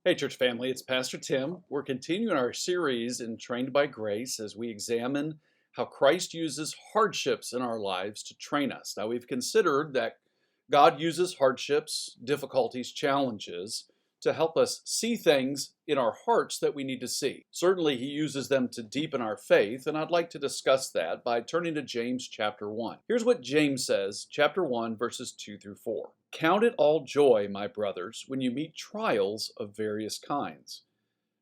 Hey, church family, it's Pastor Tim. We're continuing our series in Trained by Grace as we examine how Christ uses hardships in our lives to train us. Now, we've considered that God uses hardships, difficulties, challenges to help us see things in our hearts that we need to see. Certainly, He uses them to deepen our faith, and I'd like to discuss that by turning to James chapter 1. Here's what James says, chapter 1, verses 2 through 4. Count it all joy, my brothers, when you meet trials of various kinds.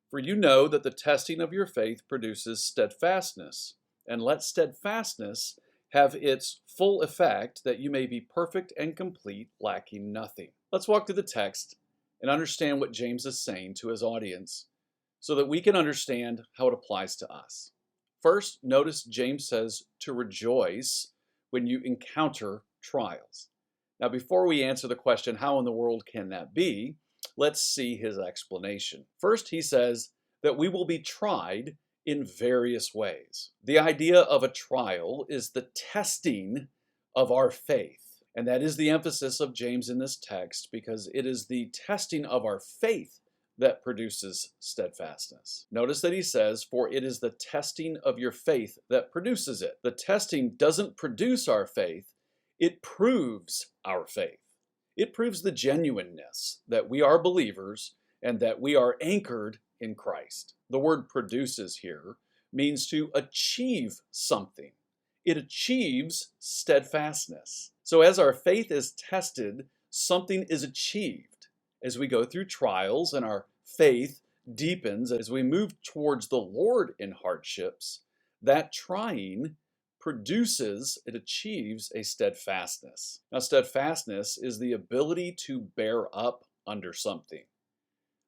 For you know that the testing of your faith produces steadfastness, and let steadfastness have its full effect, that you may be perfect and complete, lacking nothing. Let's walk through the text and understand what James is saying to his audience so that we can understand how it applies to us. First, notice James says to rejoice when you encounter trials. Now, before we answer the question, how in the world can that be? Let's see his explanation. First, he says that we will be tried in various ways. The idea of a trial is the testing of our faith. And that is the emphasis of James in this text, because it is the testing of our faith that produces steadfastness. Notice that he says, for it is the testing of your faith that produces it. The testing doesn't produce our faith, it proves our faith. It proves the genuineness that we are believers and that we are anchored in Christ. The word produces here means to achieve something. It achieves steadfastness. So as our faith is tested, something is achieved. As we go through trials and our faith deepens, as we move towards the Lord in hardships, that trying produces, it achieves a steadfastness. Now, steadfastness is the ability to bear up under something.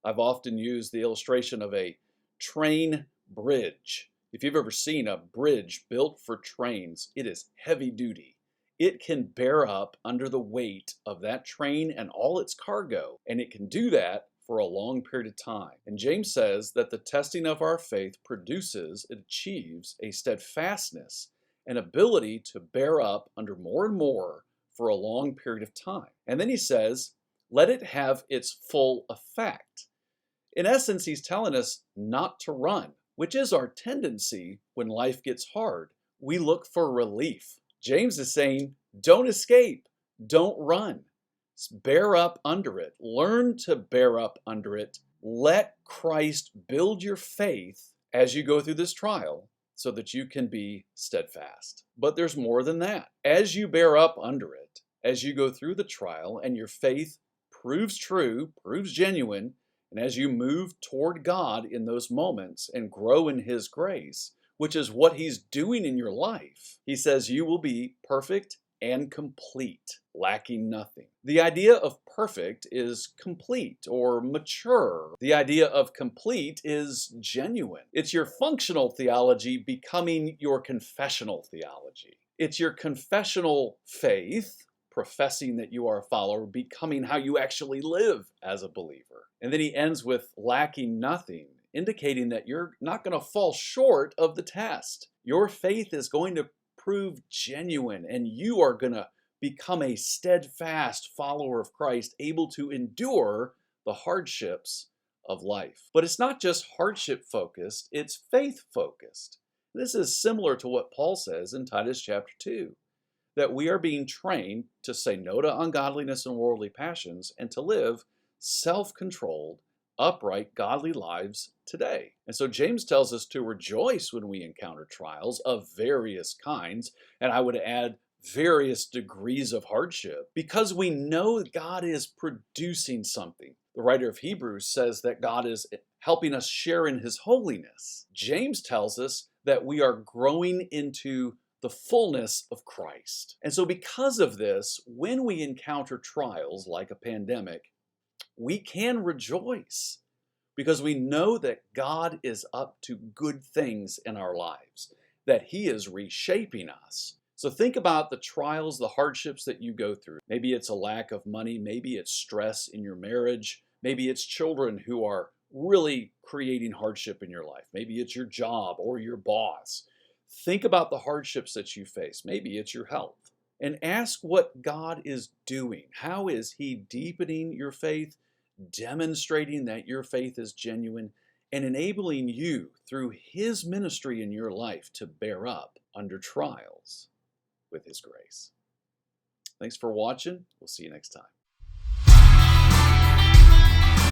I've often used the illustration of a train bridge. If you've ever seen a bridge built for trains, it is heavy duty. It can bear up under the weight of that train and all its cargo, and it can do that for a long period of time. And James says that the testing of our faith produces, it achieves a steadfastness, an ability to bear up under more and more for a long period of time. And then he says, let it have its full effect. In essence, he's telling us not to run, which is our tendency when life gets hard. We look for relief. James is saying, don't escape, don't run. Bear up under it. Learn to bear up under it. Let Christ build your faith as you go through this trial so that you can be steadfast. But there's more than that. As you bear up under it, as you go through the trial and your faith proves true, proves genuine, and as you move toward God in those moments and grow in His grace, which is what He's doing in your life, He says you will be perfect and complete, lacking nothing. The idea of perfect is complete or mature. The idea of complete is genuine. It's your functional theology becoming your confessional theology. It's your confessional faith, professing that you are a follower, becoming how you actually live as a believer. And then he ends with lacking nothing, indicating that you're not going to fall short of the test. Your faith is going to prove genuine, and you are going to become a steadfast follower of Christ, able to endure the hardships of life. But it's not just hardship focused, it's faith focused. This is similar to what Paul says in Titus chapter 2, that we are being trained to say no to ungodliness and worldly passions and to live self-controlled, upright, godly lives today. And so James tells us to rejoice when we encounter trials of various kinds, and I would add various degrees of hardship, because we know God is producing something. The writer of Hebrews says that God is helping us share in His holiness. James tells us that we are growing into the fullness of Christ. And so because of this, when we encounter trials like a pandemic, we can rejoice because we know that God is up to good things in our lives, that He is reshaping us. So think about the trials, the hardships that you go through. Maybe it's a lack of money, maybe it's stress in your marriage, maybe it's children who are really creating hardship in your life, maybe it's your job or your boss. Think about the hardships that you face. Maybe it's your health. And ask what God is doing. How is He deepening your faith, demonstrating that your faith is genuine and enabling you through His ministry in your life to bear up under trials with His grace. Thanks for watching. We'll see you next time.